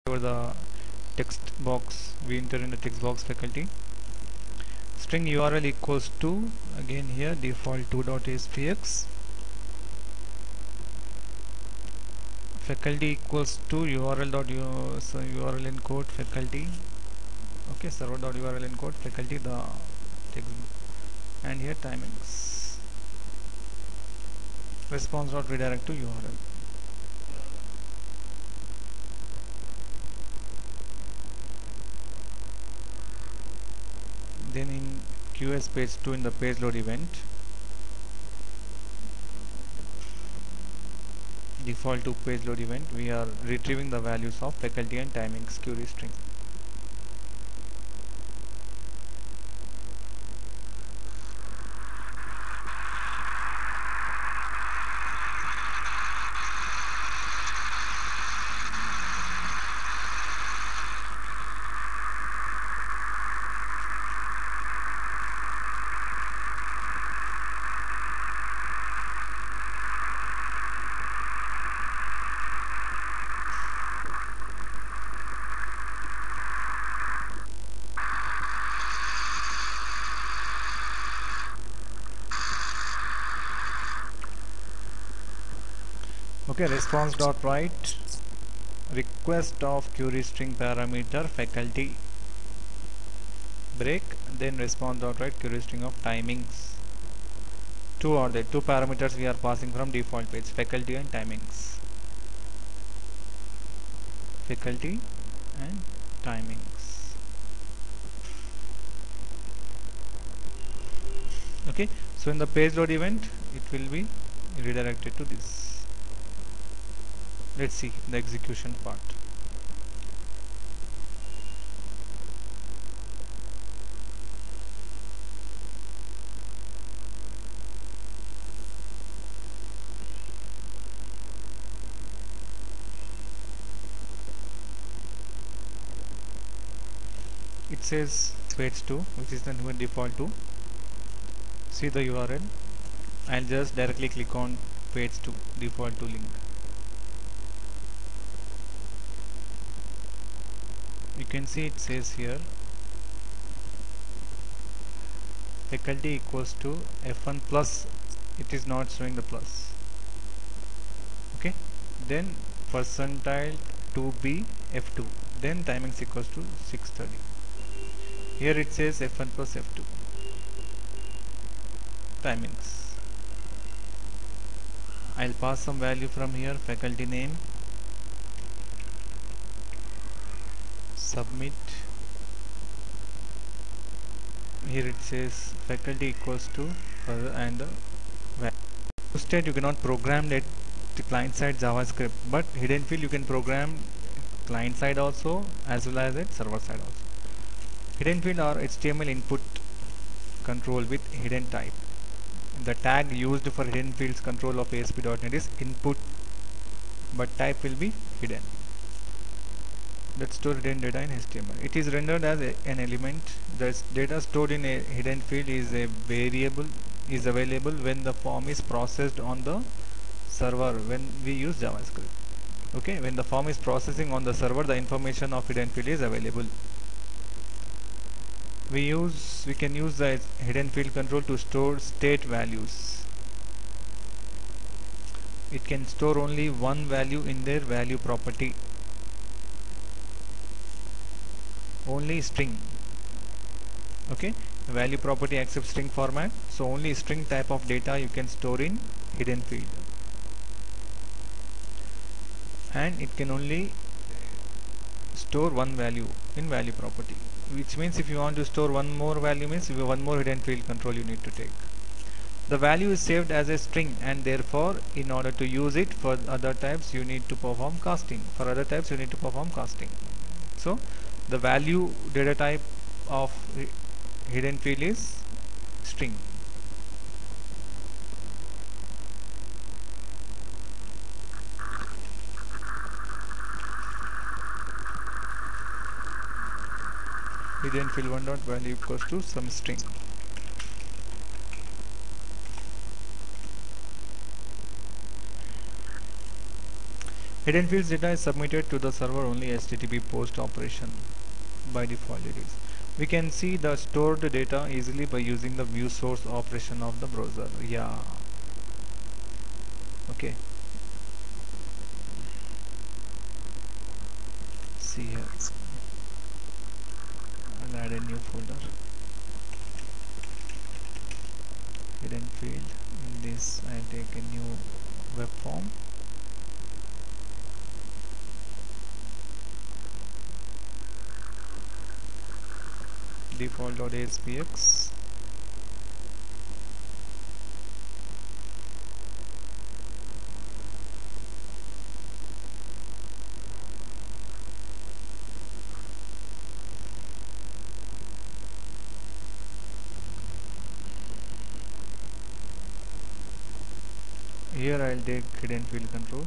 over the text box, we enter in the text box faculty. String URL equals to, again here default 2.aspx. Faculty equals to URL encode faculty. Okay, server.url encode faculty the text, and here timings. Response.redirect to URL. Then in QS page 2 in the page load event, default to page load event, we are retrieving the values of faculty and timings query string. Okay, response.write request of query string parameter faculty break, then response.write query string of timings. Two are there, two parameters we are passing from default page, faculty and timings. Faculty and timings. Okay, so in the page load event it will be redirected to this. Let's see the execution part. It says page 2, which is the new default 2. See the URL. I'll just directly click on page 2 default 2 link. You can see it says here faculty equals to F1 plus, it is not showing the plus. Okay, then percentile 2b F2, then timings equals to 630. Here it says F1 plus F2 timings. I'll pass some value from here, faculty name, submit. Here it says faculty equals to and the value. State you cannot program that the client side JavaScript, but hidden field you can program client side also as well as at server side also. Hidden field are HTML input control with hidden type. The tag used for hidden fields control of ASP.NET is input, but type will be hidden. Let's store hidden data in HTML. It is rendered as an element. The data stored in a hidden field is a variable, is available when the form is processed on the server when we use JavaScript. Okay, when the form is processing on the server, the information of hidden field is available. We can use the hidden field control to store state values. It can store only one value in their value property, only string. Okay, value property accepts string format, so only string type of data you can store in hidden field, and it can only store one value in value property, which means if you want to store one more value means one more hidden field control you need to take. The value is saved as a string, and therefore in order to use it for other types you need to perform casting. For other types you need to perform casting. So the value data type of hidden field is string. Hidden field one dot value equals to some string. Hidden fields data is submitted to the server only HTTP post operation. By default it is. We can see the stored data easily by using the view source operation of the browser. Yeah. Okay. See here. I'll add a new folder. Hidden field. In this I take a new web form. Default.aspx. Here I'll take hidden field control.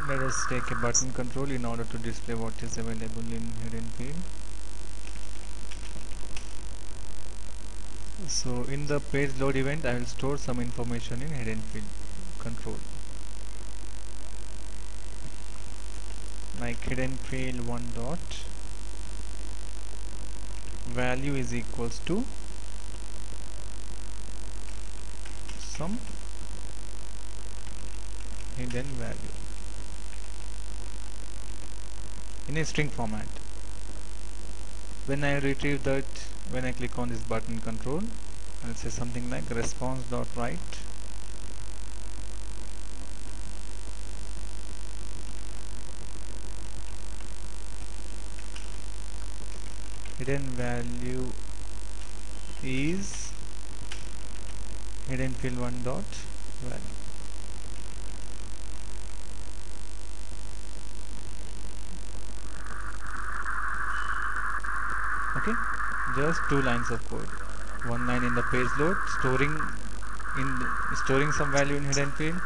Let us take a button control in order to display what is available in hidden field. So in the page load event I will store some information in hidden field control, like hidden field 1 dot value is equals to some hidden value in a string format. When I retrieve that, when I click on this button control, I'll say something like response.write hidden value is hidden field 1 dot value. Okay, just 2 lines of code. One line in the page load, storing some value in hidden field.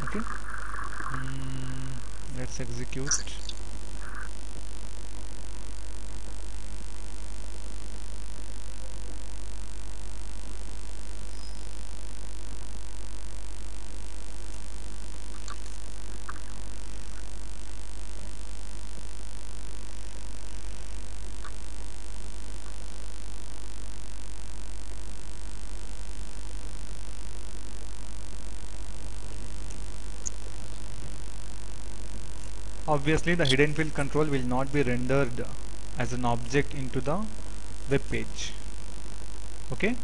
Okay, let's execute. Obviously the hidden field control will not be rendered as an object into the web page. Okay,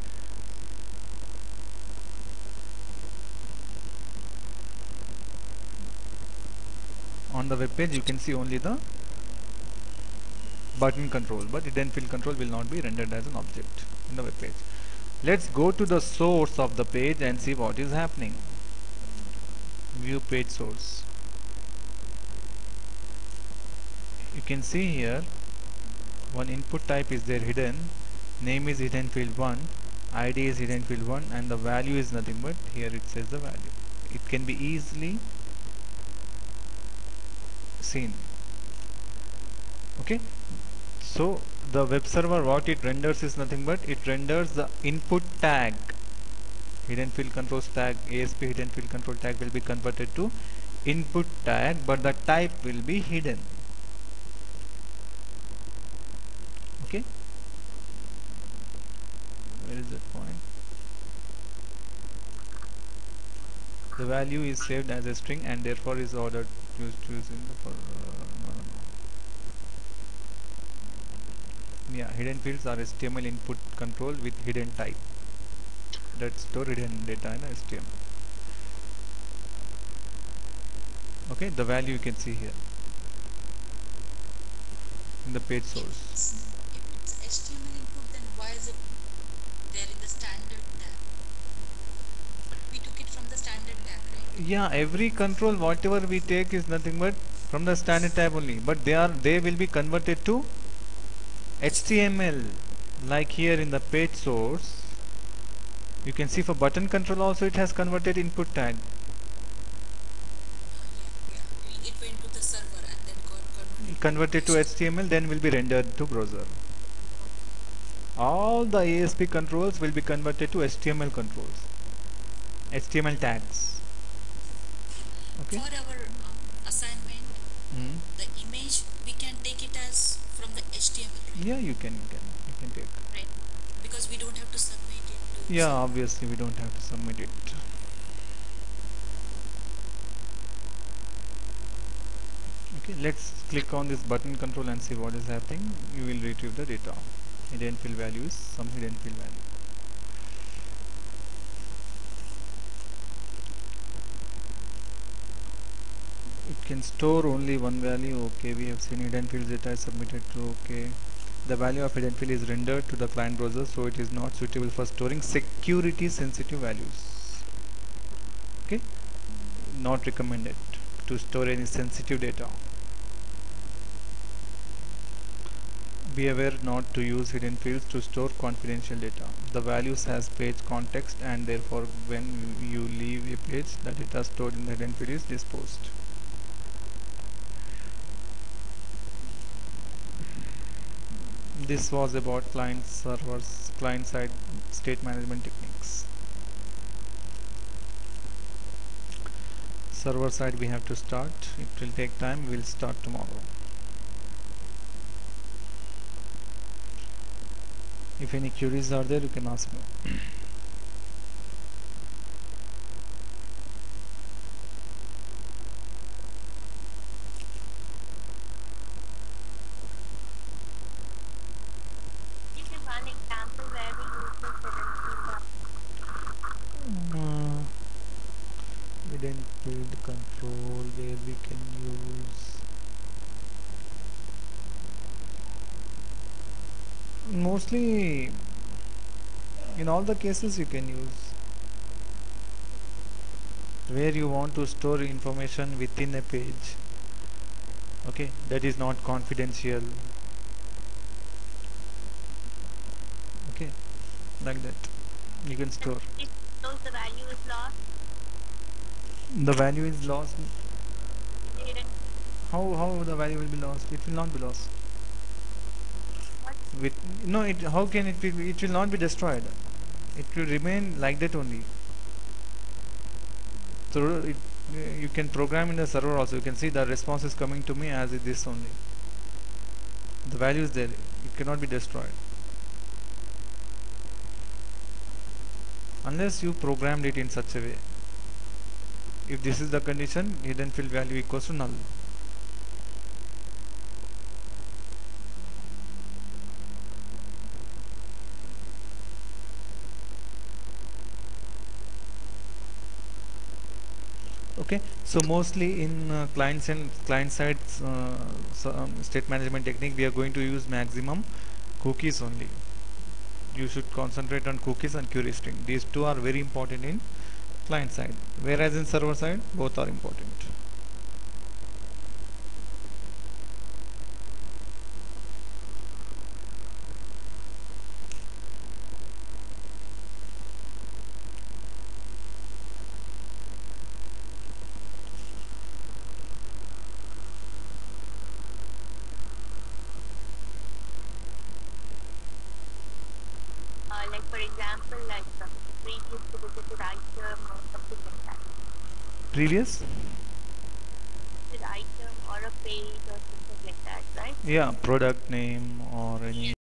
on the web page you can see only the button control, but hidden field control will not be rendered as an object in the web page. Let's go to the source of the page and see what is happening. View page source. You can see here one input type is there hidden, name is hidden field 1, ID is hidden field 1, and the value is nothing but here it says the value. It can be easily seen. Okay, so the web server, what it renders is nothing but it renders the input tag. Hidden field controls tag, ASP hidden field control tag will be converted to input tag, but the type will be hidden. Okay, where is that point? The value is saved as a string and therefore is ordered using the for yeah, hidden fields are HTML input control with hidden type that store hidden data in HTML. Okay, the value you can see here. in the page If source. it's HTML input, then why is it there in the standard tab? We took it from the standard tab, right? Yeah, every control whatever we take is nothing but from the standard tab only, but they will be converted to HTML. Like here in the page source, you can see for button control also it has converted input tag. Yeah. It went to the server and then got Converted converted to to HTML, then will be rendered to browser. All the ASP controls will be converted to HTML controls, HTML tags. Okay. For our assignment, Mm. the image we can take it as from the HTML, right? Yeah, you can take. Right. Because we don't have to submit it to Yeah, server. obviously we don't have to submit it. Okay, let's click on this button control and see what is happening. You will retrieve the data. Hidden field values, some hidden field value. It can store only one value. Okay, we have seen hidden field data is submitted to. Okay, the value of hidden field is rendered to the client browser, so it is not suitable for storing security sensitive values. Okay, not recommended to store any sensitive data. Be aware not to use hidden fields to store confidential data. The values has page context, and therefore when you leave a page, the data stored in the hidden field is disposed. This was about client servers, client side state management techniques. Server side we have to start. It will take time. We'll start tomorrow. If any queries are there, you can ask me. Give me one example where we use the hidden Uh, hidden field control where we can use. Mostly in all the cases you can use where you want to store information within a page. Okay, that is not confidential. Okay, like that you can store. if the value is lost, The value is lost. hidden How the value will be lost? It will not be lost. what? With no, it how can it be? It will not be destroyed. It will remain like that only. So you can program in the server also. You can see the response is coming to me as it is only. The value is there. It cannot be destroyed unless you programmed it in such a way. If this is the condition, hidden field value equals to null. Okay, so mostly in clients and client side state management technique, we are going to use maximum cookies only. You should concentrate on cookies and query string. These two are very important in client side, whereas in server side both are important. Like for example, like previous to the item or something like that. Previous, To the item or a page or something like that, right? yeah, product name or any